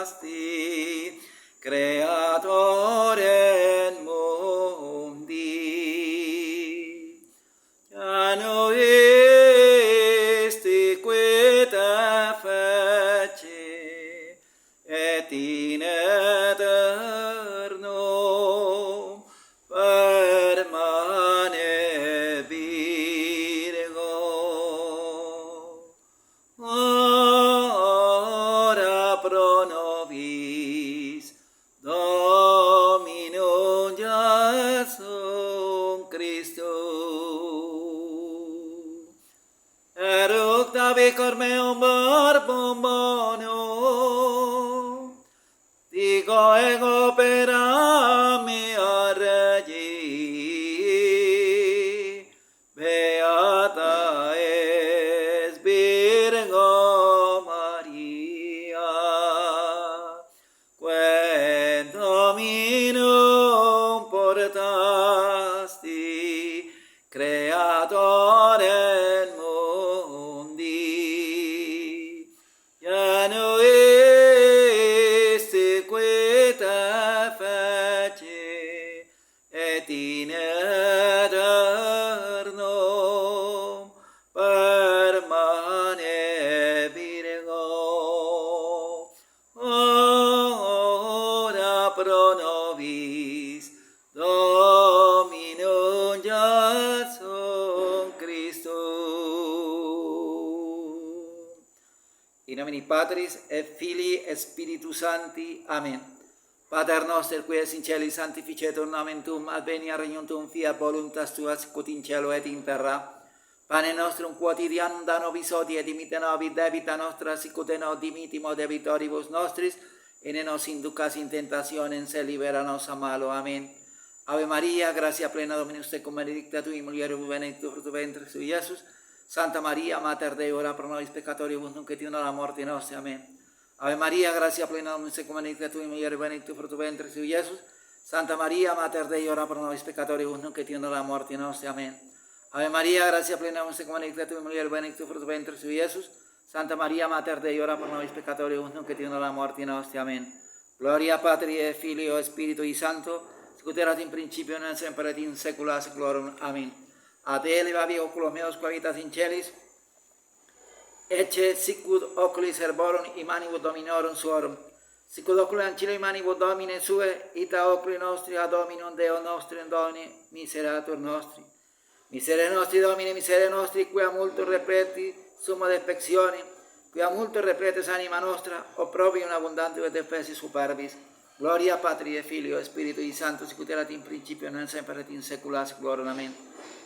portasti, Creatorem mundi. Anno esti queta fece, et in aeternum permane Virgo. Ora pro nobis Dominum Iesum Christum. Eructa vicor meum barbum bonum, digo ego opera mea Regi, beata es Virgo Maria, quem Dominum portasti, Creatorem mundi. Ianu esti queta fece, et in aeternum permane Virgo. Ora pro nobis Dominum Iesum Christum. In nomine Patris et Filii et Spiritus Sancti. Amen. Pater noster, qui es in caeli, sanctificetur nomen tuum, adveniat regnum tuum, fiat voluntas tua, sicut in cielo et in terra. Pane nostrum quotidianum da nobis hodie, et dimitte nobis debita nostra, sicut et nos dimittimus debitoribus nostris, et ne nos inducas in tentationem, sed libera nos a malo. Amen. Ave Maria, gratia plena Dominus tecum, benedicta tui mulieribus, benedictus fructus ventris tui, Iesus. Santa Maria, Mater Dei, ora pro nobis peccatoribus, nunc et in hora mortis nostre. Amen. Ave Maria, gratia plena Dominus tecum, benedicta tui mulieribus, benedictus fructus ventris tui, Iesus. Santa Maria, Mater Dei, ora pro nobis peccatoribus, nunc et in hora mortis nostre. Amen. Ave Maria, gratia plena Dominus tecum, benedicta tui mulieribus, benedictus fructus ventris tui, Iesus. Santa Maria, Mater Dei, ora pro nobis peccatoribus, nunc et in hora mortis nostre. Amen. Gloria Patri et Filio et Spiritui Sancto, sicut erat in principio, nunc et semper et in saecula saeculorum. Amen. A te elevavi oculos meos, quo habitas in celis, ecce sicut oculis herborum imanibus Dominorum suorum, sicut oculi ancilla imanibus Domine sue, ita oculi nostri ad Dominum Deo nostrum doni miseratur nostri. Misere nostri Domine, misere nostri, quia multum repreti summa despectione, quia multum repretes anima nostra, opprobrium abundantium et defensis superbis. Gloria Patri et Filio et Spiritui Sancto, sicut erat in principio, nunc et semper et in saecula saeculorum. Amen.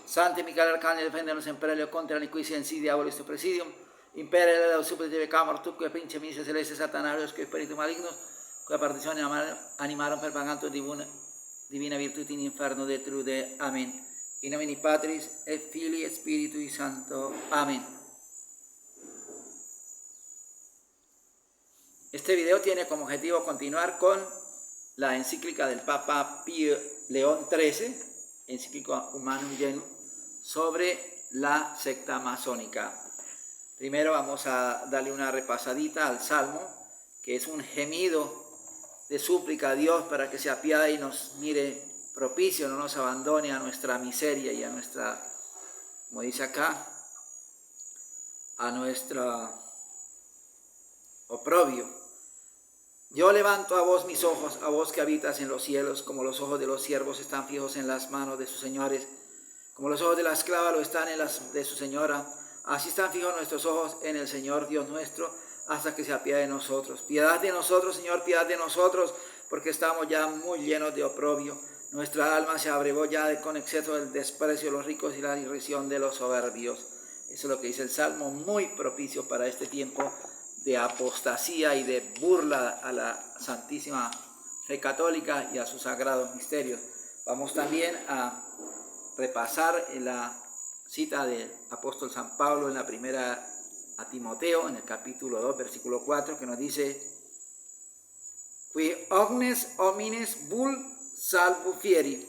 Sancte Michael Arcangelo, defendenos in perelio contra iniquitia insidia diabolis tu presidium, impere leo supplice pecamur tuque prince mises celeste Satanarios, que spiritu malignos, quia partitione animarum per paganto divina virtute in inferno detrude. Amen. In nomine Patris et Filii et Spiritui Sancto. Amén. Este video tiene como objetivo continuar con la encíclica del Papa Pío León XIII, encíclica Humanum Genus, sobre la secta masónica. Primero vamos a darle una repasadita al Salmo, que es un gemido de súplica a Dios para que se apiade y nos mire propicio, no nos abandone a nuestra miseria y a nuestra, como dice acá, a nuestro oprobio. Yo levanto a vos mis ojos, a vos que habitas en los cielos, como los ojos de los siervos están fijos en las manos de sus señores, como los ojos de la esclava lo están en las de su señora, así están fijos nuestros ojos en el Señor Dios nuestro, hasta que se apiade de nosotros. Piedad de nosotros, Señor, piedad de nosotros, porque estamos ya muy llenos de oprobio. Nuestra alma se abrevó ya con exceso del desprecio de los ricos y la irrisión de los soberbios. Eso es lo que dice el Salmo, muy propicio para este tiempo de apostasía y de burla a la Santísima Fe Católica y a sus sagrados misterios. Vamos también a repasar la cita del apóstol San Pablo en la primera a Timoteo, en el capítulo 2, versículo 4, que nos dice: Qui omnes homines vul salvo fieri,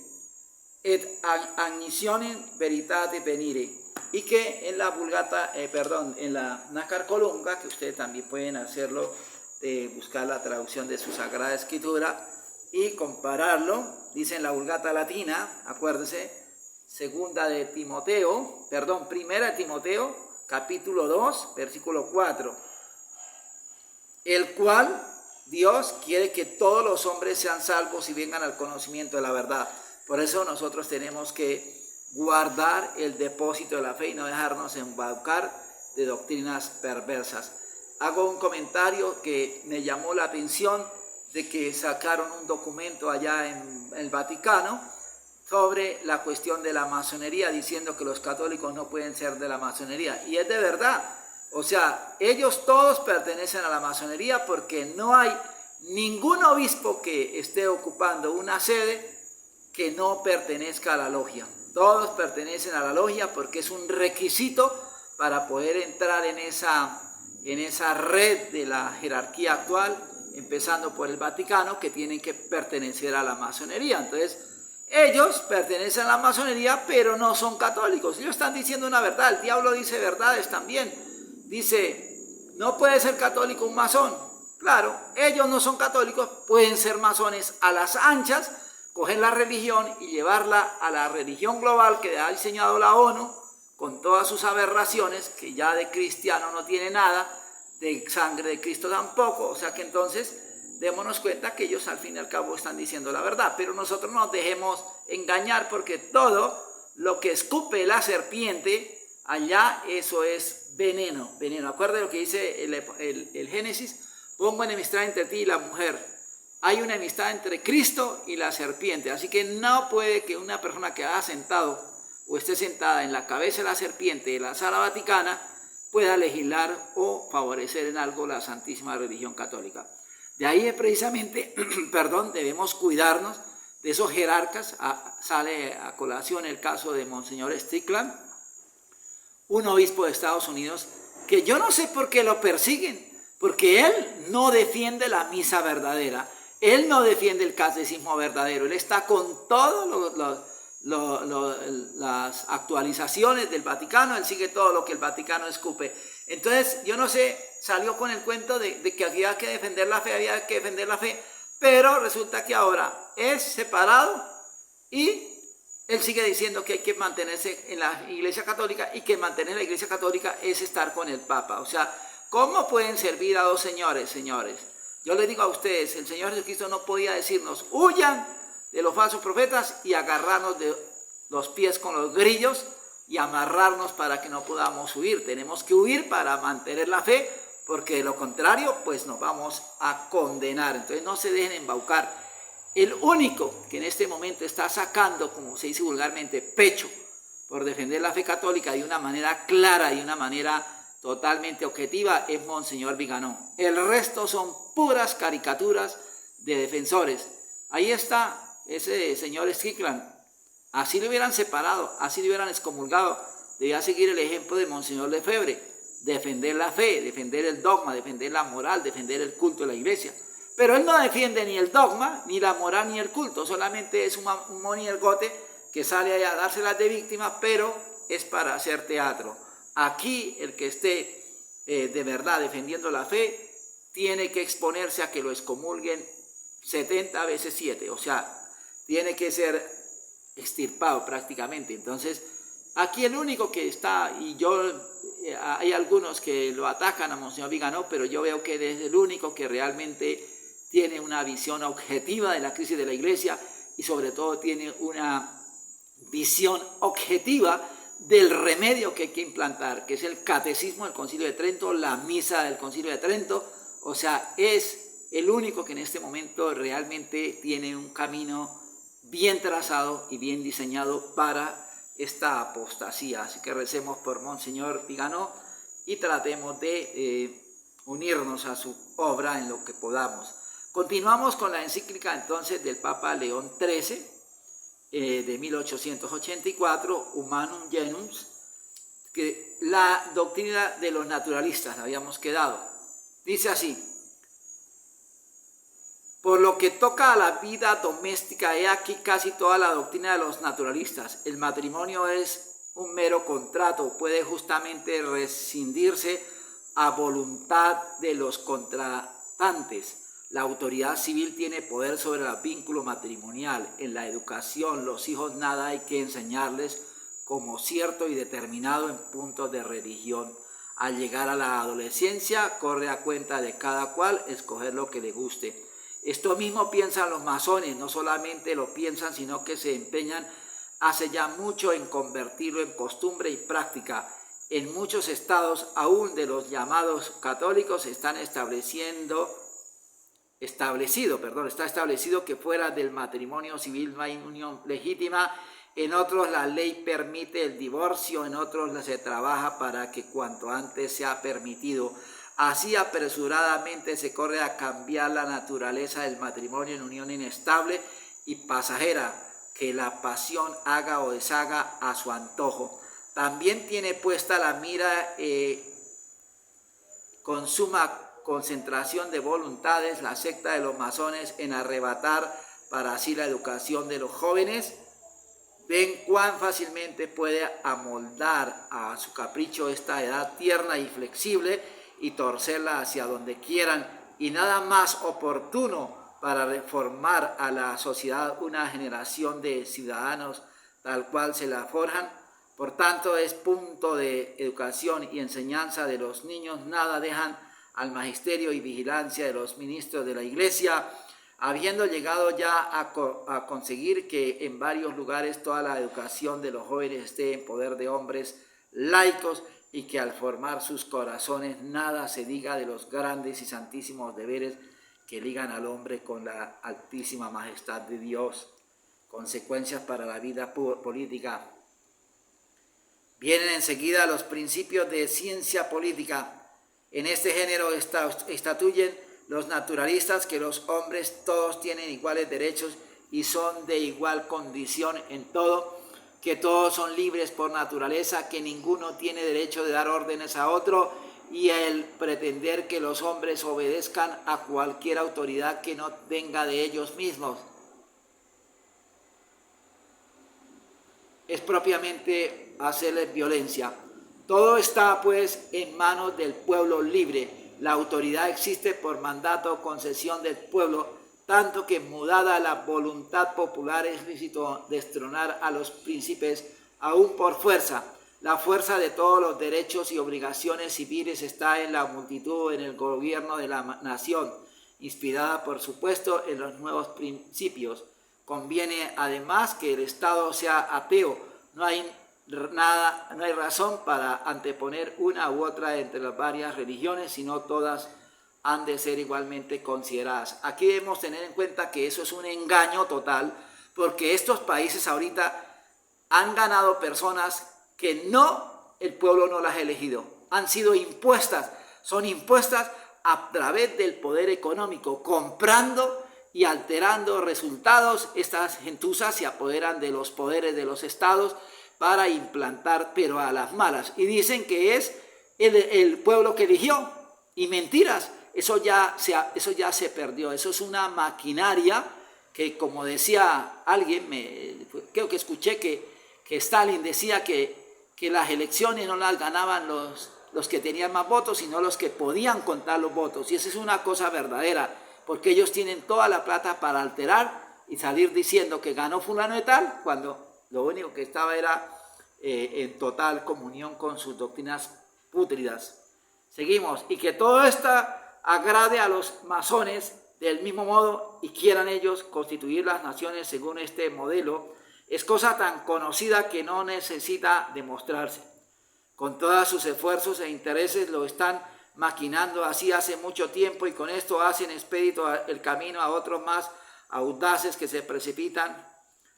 et agnisionem veritate venire. Y que en la Vulgata, en la Nácar Colunga, que ustedes también pueden hacerlo de buscar la traducción de su Sagrada Escritura y compararlo. Dice en la Vulgata Latina, acuérdese, primera de Timoteo, capítulo 2, versículo 4, el cual Dios quiere que todos los hombres sean salvos y vengan al conocimiento de la verdad. Por eso nosotros tenemos que guardar el depósito de la fe y no dejarnos embaucar de doctrinas perversas. Hago un comentario que me llamó la atención de que sacaron un documento allá en el Vaticano sobre la cuestión de la masonería, diciendo que los católicos no pueden ser de la masonería. Y es de verdad. O sea, ellos todos pertenecen a la masonería porque no hay ningún obispo que esté ocupando una sede que no pertenezca a la logia. Todos pertenecen a la logia porque es un requisito para poder entrar en esa red de la jerarquía actual, empezando por el Vaticano, que tienen que pertenecer a la masonería. Entonces, ellos pertenecen a la masonería, pero no son católicos. Ellos están diciendo una verdad. El diablo dice verdades también. Dice, no puede ser católico un masón. Claro, ellos no son católicos, pueden ser masones a las anchas, coger la religión y llevarla a la religión global que ha diseñado la ONU, con todas sus aberraciones, que ya de cristiano no tiene nada, de sangre de Cristo tampoco. O sea que entonces démonos cuenta que ellos al fin y al cabo están diciendo la verdad, pero nosotros no nos dejemos engañar, porque todo lo que escupe la serpiente, allá eso es veneno. Acuérdense lo que dice el Génesis: pongo enemistad entre ti y la mujer. Hay una enemistad entre Cristo y la serpiente, así que no puede que una persona que haya sentado o esté sentada en la cabeza de la serpiente de la Sala Vaticana pueda legislar o favorecer en algo la Santísima Religión Católica. De ahí precisamente, debemos cuidarnos de esos jerarcas. Sale a colación el caso de Monseñor Strickland, un obispo de Estados Unidos, que yo no sé por qué lo persiguen, porque él no defiende la misa verdadera. Él no defiende el catecismo verdadero. Él está con todas las actualizaciones del Vaticano. Él sigue todo lo que el Vaticano escupe. Entonces, yo no sé, salió con el cuento de que había que defender la fe, pero resulta que ahora es separado y él sigue diciendo que hay que mantenerse en la Iglesia Católica y que mantener la Iglesia Católica es estar con el Papa. O sea, ¿cómo pueden servir a dos señores? Yo les digo a ustedes, el Señor Jesucristo no podía decirnos, huyan de los falsos profetas y agarrarnos de los pies con los grillos y amarrarnos para que no podamos huir. Tenemos que huir para mantener la fe, porque de lo contrario, pues nos vamos a condenar. Entonces no se dejen embaucar. El único que en este momento está sacando, como se dice vulgarmente, pecho por defender la fe católica de una manera clara y de una manera totalmente objetiva, es Monseñor Viganó. El resto son puras caricaturas de defensores. Ahí está ese señor Strickland. Así lo hubieran separado, así lo hubieran excomulgado. Debía seguir el ejemplo de Monseñor Lefebvre, defender la fe, defender el dogma, defender la moral, defender el culto de la iglesia. Pero él no defiende ni el dogma, ni la moral, ni el culto. Solamente es un moniergote que sale allá a dárselas de víctima, pero es para hacer teatro. Aquí el que esté de verdad defendiendo la fe tiene que exponerse a que lo excomulguen 70 veces 7, o sea, tiene que ser extirpado prácticamente. Entonces, aquí el único que está, y hay algunos que lo atacan a Monseñor Viganó, pero yo veo que es el único que realmente tiene una visión objetiva de la crisis de la iglesia y sobre todo tiene una visión objetiva del remedio que hay que implantar, que es el catecismo del Concilio de Trento, la misa del Concilio de Trento. O sea, es el único que en este momento realmente tiene un camino bien trazado y bien diseñado para esta apostasía. Así que recemos por Monseñor Viganó y tratemos de unirnos a su obra en lo que podamos. Continuamos con la encíclica entonces del Papa León XIII, de 1884, Humanum Genus, que la doctrina de los naturalistas habíamos quedado. Dice así: por lo que toca a la vida doméstica, he aquí casi toda la doctrina de los naturalistas. El matrimonio es un mero contrato, puede justamente rescindirse a voluntad de los contratantes importantes. La autoridad civil tiene poder sobre el vínculo matrimonial. En la educación, los hijos nada hay que enseñarles como cierto y determinado en puntos de religión. Al llegar a la adolescencia, corre a cuenta de cada cual escoger lo que le guste. Esto mismo piensan los masones, no solamente lo piensan, sino que se empeñan hace ya mucho en convertirlo en costumbre y práctica. En muchos estados, aún de los llamados católicos, está establecido que fuera del matrimonio civil no hay unión legítima. En otros la ley permite el divorcio, en otros se trabaja para que cuanto antes sea permitido. Así apresuradamente se corre a cambiar la naturaleza del matrimonio en unión inestable y pasajera, que la pasión haga o deshaga a su antojo. También tiene puesta la mira con suma concentración de voluntades la secta de los masones en arrebatar para así la educación de los jóvenes. Ven cuán fácilmente puede amoldar a su capricho esta edad tierna y flexible y torcerla hacia donde quieran, y nada más oportuno para reformar a la sociedad una generación de ciudadanos tal cual se la forjan. Por tanto, es punto de educación y enseñanza de los niños, nada dejan al magisterio y vigilancia de los ministros de la Iglesia, habiendo llegado ya a conseguir que en varios lugares toda la educación de los jóvenes esté en poder de hombres laicos, y que al formar sus corazones nada se diga de los grandes y santísimos deberes que ligan al hombre con la altísima majestad de Dios. Consecuencias para la vida política. Vienen enseguida los principios de ciencia política. En este género estatuyen los naturalistas que los hombres todos tienen iguales derechos y son de igual condición en todo, que todos son libres por naturaleza, que ninguno tiene derecho de dar órdenes a otro, y el pretender que los hombres obedezcan a cualquier autoridad que no venga de ellos mismos es propiamente hacerles violencia. Todo está pues en manos del pueblo libre. La autoridad existe por mandato o concesión del pueblo, tanto que mudada la voluntad popular es lícito destronar a los príncipes aún por fuerza. La fuerza de todos los derechos y obligaciones civiles está en la multitud, en el gobierno de la nación, inspirada por supuesto en los nuevos principios. Conviene además que el Estado sea ateo. No hay razón para anteponer una u otra entre las varias religiones, sino todas han de ser igualmente consideradas. Aquí debemos tener en cuenta que eso es un engaño total, porque estos países ahorita han ganado personas que el pueblo no las ha elegido, han sido impuestas, son impuestas a través del poder económico, comprando y alterando resultados. Estas gentuzas se apoderan de los poderes de los estados para implantar, pero a las malas, y dicen que es el pueblo que eligió, y mentiras. Eso ya se perdió. Eso es una maquinaria que, como decía alguien, creo que escuché que Stalin decía que las elecciones no las ganaban los que tenían más votos, sino los que podían contar los votos. Y esa es una cosa verdadera, porque ellos tienen toda la plata para alterar y salir diciendo que ganó fulano de tal, cuando lo único que estaba era en total comunión con sus doctrinas pútridas. Seguimos. Y que todo esto agrade a los masones del mismo modo y quieran ellos constituir las naciones según este modelo, es cosa tan conocida que no necesita demostrarse. Con todos sus esfuerzos e intereses lo están maquinando así hace mucho tiempo, y con esto hacen expedito el camino a otros más audaces que se precipitan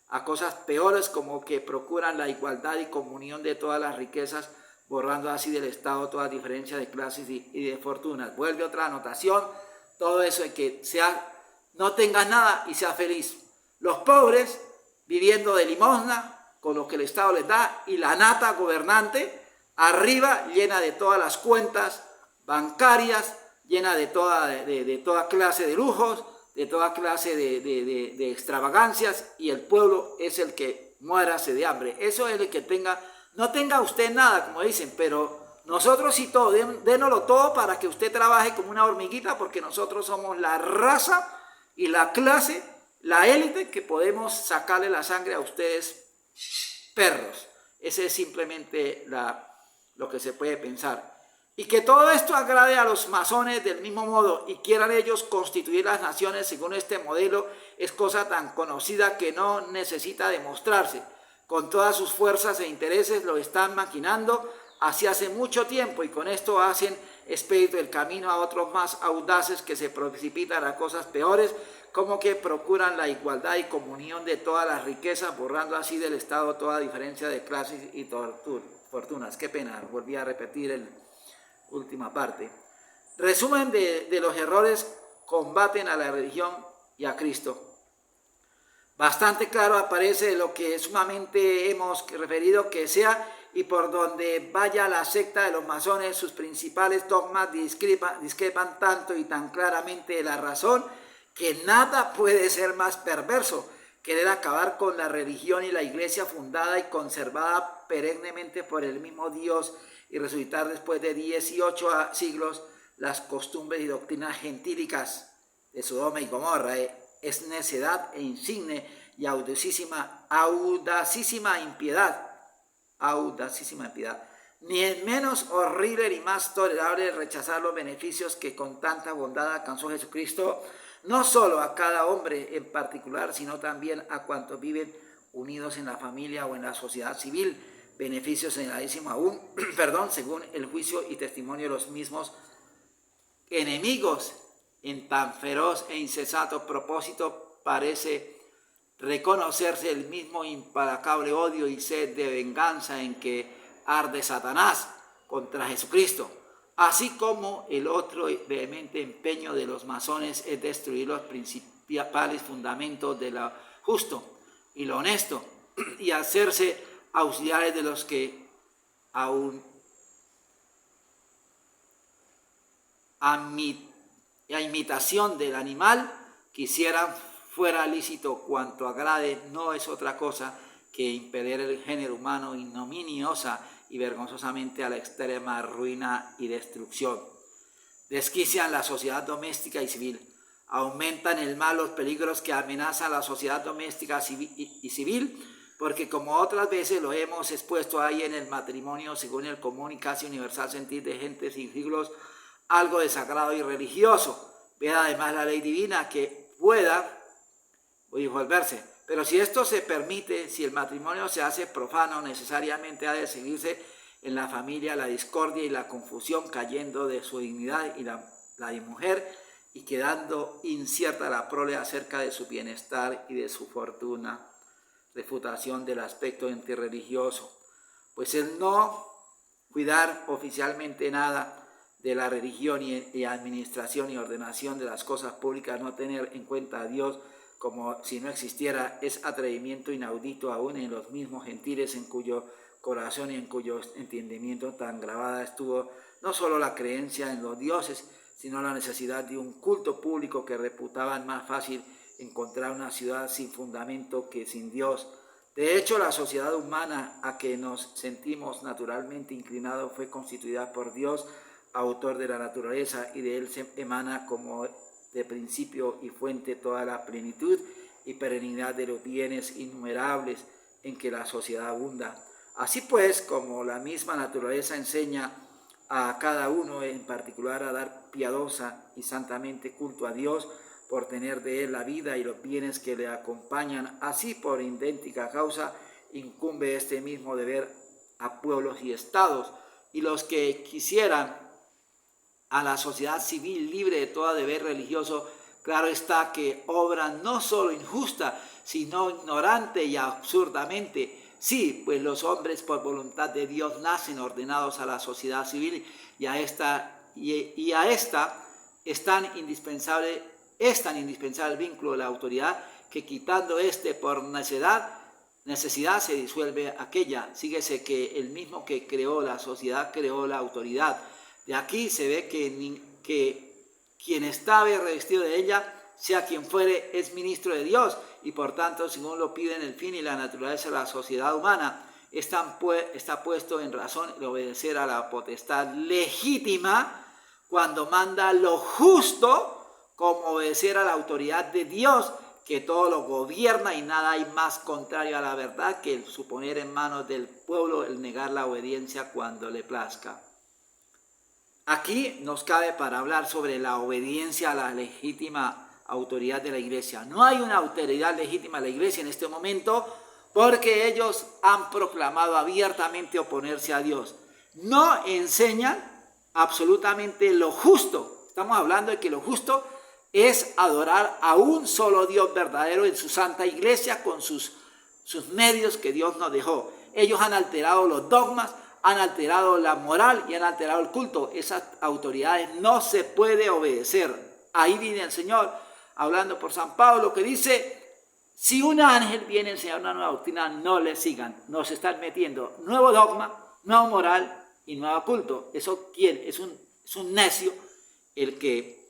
a cosas peores, como que procuran la igualdad y comunión de todas las riquezas, borrando así del Estado toda diferencia de clases y de fortunas. Vuelve otra anotación, todo eso de que no tengas nada y sea feliz. Los pobres viviendo de limosna con lo que el Estado les da, y la nata gobernante arriba llena de todas las cuentas bancarias, llena de toda clase de lujos, de toda clase de extravagancias, y el pueblo es el que muérase de hambre. Eso es el que no tenga usted nada, como dicen, pero Nosotros sí todo, dénoslo todo para que usted trabaje como una hormiguita, porque nosotros somos la raza y la clase, la élite que podemos sacarle la sangre a ustedes, perros. Ese es simplemente lo que se puede pensar. Y que todo esto agrade a los masones del mismo modo y quieran ellos constituir las naciones según este modelo es cosa tan conocida que no necesita demostrarse. Con todas sus fuerzas e intereses lo están maquinando así hace mucho tiempo y con esto hacen expedito el camino a otros más audaces que se precipitan a cosas peores, como que procuran la igualdad y comunión de todas las riquezas, borrando así del Estado toda diferencia de clases y fortunas. Qué pena, volví a repetir la última parte. Resumen de los errores: combaten a la religión y a Cristo. Bastante claro aparece lo que sumamente hemos referido que sea, y por donde vaya la secta de los masones, sus principales dogmas discrepan tanto y tan claramente de la razón que nada puede ser más perverso. Querer acabar con la religión y la iglesia fundada y conservada perennemente por el mismo Dios y resucitar después de 18 siglos las costumbres y doctrinas gentílicas de Sodoma y Gomorra es necedad e insigne y audacísima impiedad. Audacísima impiedad. Ni es menos horrible ni más tolerable rechazar los beneficios que con tanta bondad alcanzó Jesucristo, no solo a cada hombre en particular, sino también a cuantos viven unidos en la familia o en la sociedad civil, beneficios señaladísimos aún, según el juicio y testimonio de los mismos enemigos. En tan feroz e insensato propósito parece reconocerse el mismo implacable odio y sed de venganza en que arde Satanás contra Jesucristo, así como el otro vehemente empeño de los masones es destruir los principales fundamentos de lo justo y lo honesto y hacerse auxiliares de los que aún a imitación del animal quisieran fuera lícito cuanto agrade, no es otra cosa que impedir el género humano ignominiosa y vergonzosamente a la extrema ruina y destrucción. Desquician la sociedad doméstica y civil, aumentan el mal los peligros que amenazan la sociedad doméstica y civil, porque como otras veces lo hemos expuesto ahí en el matrimonio, según el común y casi universal sentir de gentes y siglos, algo de sagrado y religioso. Ve además la ley divina que pueda disolverse. Pero si esto se permite, si el matrimonio se hace profano, necesariamente ha de seguirse en la familia la discordia y la confusión, cayendo de su dignidad y la de mujer y quedando incierta la prole acerca de su bienestar y de su fortuna. Refutación del aspecto antirreligioso. Pues el no cuidar oficialmente nada de la religión y administración y ordenación de las cosas públicas, no tener en cuenta a Dios como si no existiera, es atrevimiento inaudito aún en los mismos gentiles en cuyo corazón y en cuyo entendimiento tan grabada estuvo no solo la creencia en los dioses, sino la necesidad de un culto público que reputaban más fácil encontrar una ciudad sin fundamento que sin Dios. De hecho, la sociedad humana a que nos sentimos naturalmente inclinados fue constituida por Dios, autor de la naturaleza, y de él se emana como de principio y fuente toda la plenitud y perennidad de los bienes innumerables en que la sociedad abunda. Así pues, como la misma naturaleza enseña a cada uno en particular a dar piadosa y santamente culto a Dios por tener de él la vida y los bienes que le acompañan, así por idéntica causa incumbe este mismo deber a pueblos y estados, y los que quisieran a la sociedad civil libre de todo deber religioso, claro está que obran no solo injusta, sino ignorante y absurdamente. Sí, pues los hombres por voluntad de Dios nacen ordenados a la sociedad civil y a esta es tan indispensable el vínculo de la autoridad que quitando este por necesidad se disuelve aquella. Síguese que el mismo que creó la sociedad creó la autoridad. De aquí se ve que quien está revestido de ella, sea quien fuere, es ministro de Dios y por tanto, según lo piden el fin y la naturaleza de la sociedad humana, está puesto en razón de obedecer a la potestad legítima cuando manda lo justo, como obedecer a la autoridad de Dios, que todo lo gobierna y nada hay más contrario a la verdad que el suponer en manos del pueblo el negar la obediencia cuando le plazca. Aquí nos cabe para hablar sobre la obediencia a la legítima autoridad de la iglesia. No hay una autoridad legítima de la iglesia en este momento porque ellos han proclamado abiertamente oponerse a Dios. No enseñan absolutamente lo justo. Estamos hablando de que lo justo es adorar a un solo Dios verdadero en su santa iglesia con sus medios que Dios nos dejó. Ellos han alterado los dogmas, han alterado la moral y han alterado el culto. Esas autoridades no se puede obedecer. Ahí viene el Señor hablando por San Pablo que dice: si un ángel viene a enseñar una nueva doctrina, no le sigan. Nos están metiendo nuevo dogma, nuevo moral y nuevo culto. ¿Eso quién? Es un necio el que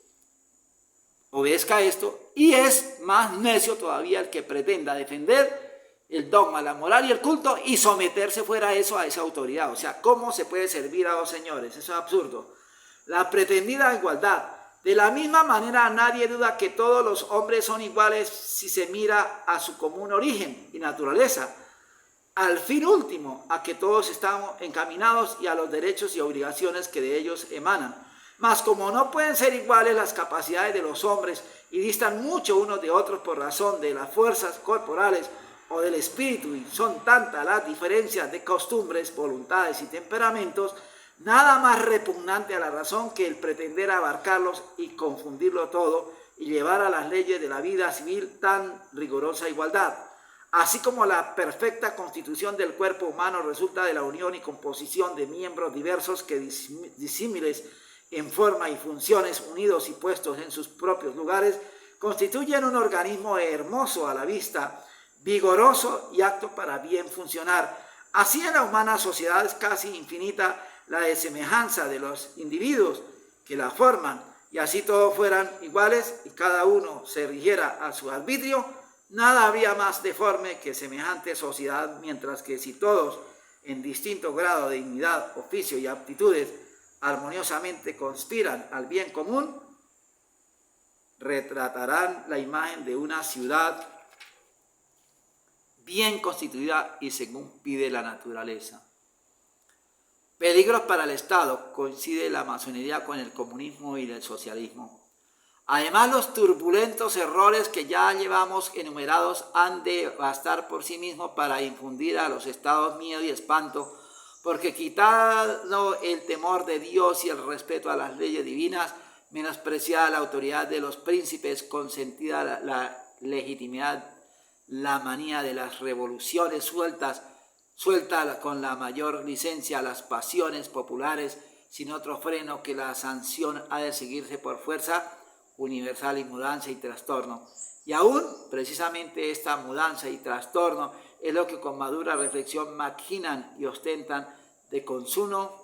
obedezca esto, y es más necio todavía el que pretenda defender el dogma, la moral y el culto y someterse fuera de eso a esa autoridad. O sea, ¿cómo se puede servir a dos señores? Eso es absurdo. La pretendida igualdad. De la misma manera, nadie duda que todos los hombres son iguales si se mira a su común origen y naturaleza. Al fin último, a que todos estamos encaminados y a los derechos y obligaciones que de ellos emanan. Mas como no pueden ser iguales las capacidades de los hombres y distan mucho unos de otros por razón de las fuerzas corporales o del espíritu, y son tantas las diferencias de costumbres, voluntades y temperamentos, nada más repugnante a la razón que el pretender abarcarlos y confundirlo todo y llevar a las leyes de la vida civil tan rigurosa igualdad. Así como la perfecta constitución del cuerpo humano resulta de la unión y composición de miembros diversos que disímiles en forma y funciones, unidos y puestos en sus propios lugares, constituyen un organismo hermoso a la vista, vigoroso y apto para bien funcionar. Así en la humana sociedad es casi infinita la desemejanza de los individuos que la forman, y así todos fueran iguales y cada uno se rigiera a su arbitrio, nada habría más deforme que semejante sociedad, mientras que si todos, en distinto grado de dignidad, oficio y aptitudes, armoniosamente conspiran al bien común, retratarán la imagen de una ciudad bien constituida y según pide la naturaleza. Peligros para el Estado. Coincide la masonería con el comunismo y el socialismo. Además, los turbulentos errores que ya llevamos enumerados han de bastar por sí mismos para infundir a los estados miedo y espanto, porque quitado el temor de Dios y el respeto a las leyes divinas, menospreciada la autoridad de los príncipes, consentida la legitimidad, la manía de las revoluciones suelta con la mayor licencia las pasiones populares, sin otro freno que la sanción ha de seguirse por fuerza universal y mudanza y trastorno. Y aún, precisamente esta mudanza y trastorno es lo que con madura reflexión maquinan y ostentan de consumo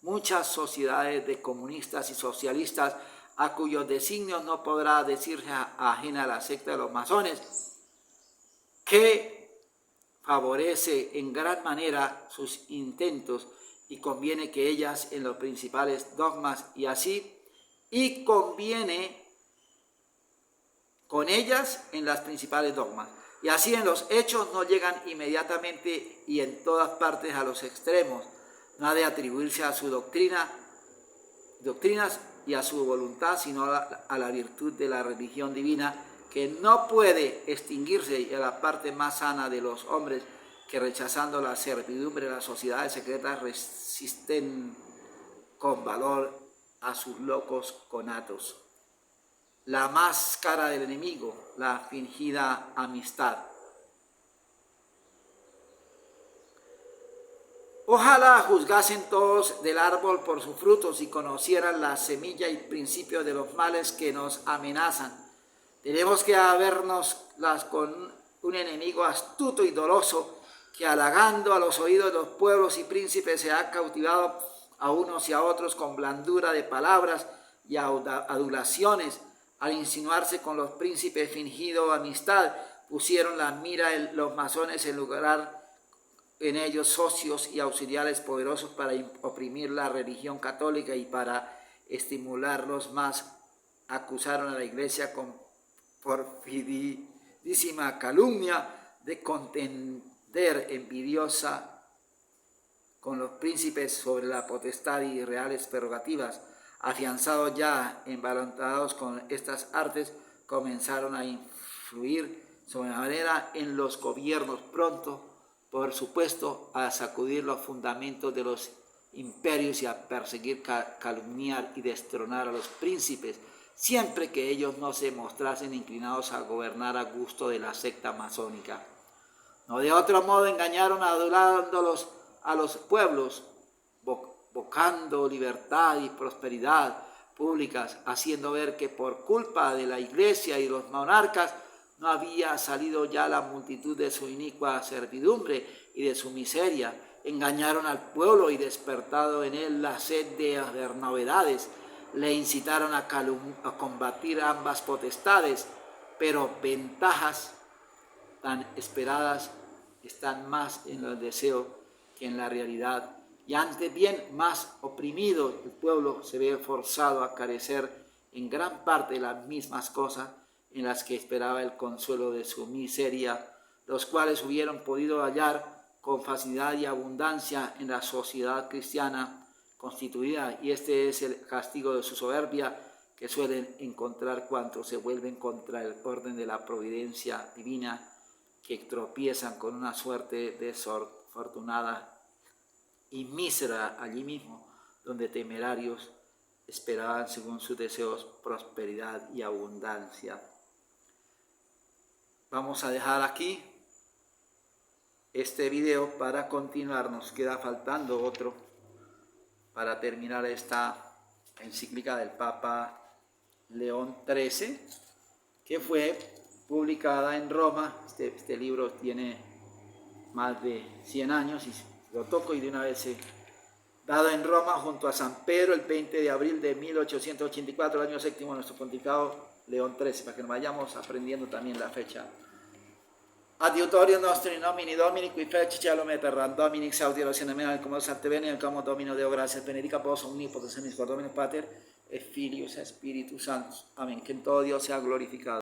muchas sociedades de comunistas y socialistas, a cuyos designios no podrá decirse ajena a la secta de los masones, que favorece en gran manera sus intentos y conviene que ellas en los principales dogmas y así, y conviene con ellas en las principales dogmas. Y así en los hechos no llegan inmediatamente y en todas partes a los extremos. No ha de atribuirse a su doctrinas y a su voluntad, sino a la virtud de la religión divina, que no puede extinguirse, y a la parte más sana de los hombres, que rechazando la servidumbre de las sociedades secretas resisten con valor a sus locos conatos. La máscara del enemigo, la fingida amistad. Ojalá juzgasen todos del árbol por sus frutos y conocieran la semilla y principio de los males que nos amenazan. Tenemos que habernoslas con un enemigo astuto y doloso que, halagando a los oídos de los pueblos y príncipes, se ha cautivado a unos y a otros con blandura de palabras y adulaciones. Al insinuarse con los príncipes fingido amistad, pusieron la mira los masones en lugar en ellos socios y auxiliares poderosos para oprimir la religión católica y para estimularlos más, acusaron a la Iglesia con porfiridísima calumnia de contender envidiosa con los príncipes sobre la potestad y reales prerrogativas. Afianzados ya, embalantados con estas artes, comenzaron a influir sobremanera en los gobiernos, pronto, por supuesto, a sacudir los fundamentos de los imperios y a perseguir, calumniar y destronar a los príncipes, siempre que ellos no se mostrasen inclinados a gobernar a gusto de la secta masónica. No de otro modo engañaron adulándolos a los pueblos, vocando libertad y prosperidad públicas, haciendo ver que por culpa de la Iglesia y los monarcas no había salido ya la multitud de su inicua servidumbre y de su miseria. Engañaron al pueblo y despertado en él la sed de hacer novedades, le incitaron a combatir ambas potestades, pero ventajas tan esperadas están más en el deseo que en la realidad, y antes bien más oprimido el pueblo se ve forzado a carecer en gran parte de las mismas cosas en las que esperaba el consuelo de su miseria, los cuales hubieran podido hallar con facilidad y abundancia en la sociedad cristiana constituida, y este es el castigo de su soberbia que suelen encontrar cuantos se vuelven contra el orden de la providencia divina, que tropiezan con una suerte desafortunada y mísera allí mismo, donde temerarios esperaban según sus deseos prosperidad y abundancia. Vamos a dejar aquí este video para continuar. Nos queda faltando otro para terminar esta encíclica del Papa León XIII, que fue publicada en Roma. Este libro tiene más de 100 años y lo toco y de una vez dado en Roma junto a San Pedro el 20 de abril de 1884, el año séptimo de nuestro pontificado León XIII, para que nos vayamos aprendiendo también la fecha. Adiutorio nostro in nomine Domini, qui feci cielo me terram, Domini exaudi rosione mena, come sante bene, nel como Domino Deo gracias, benedica vos omnipotens, misericordia Domini Pater, et Filius, et Spiritus Sanctus. Amén. Que en todo Dios sea glorificado.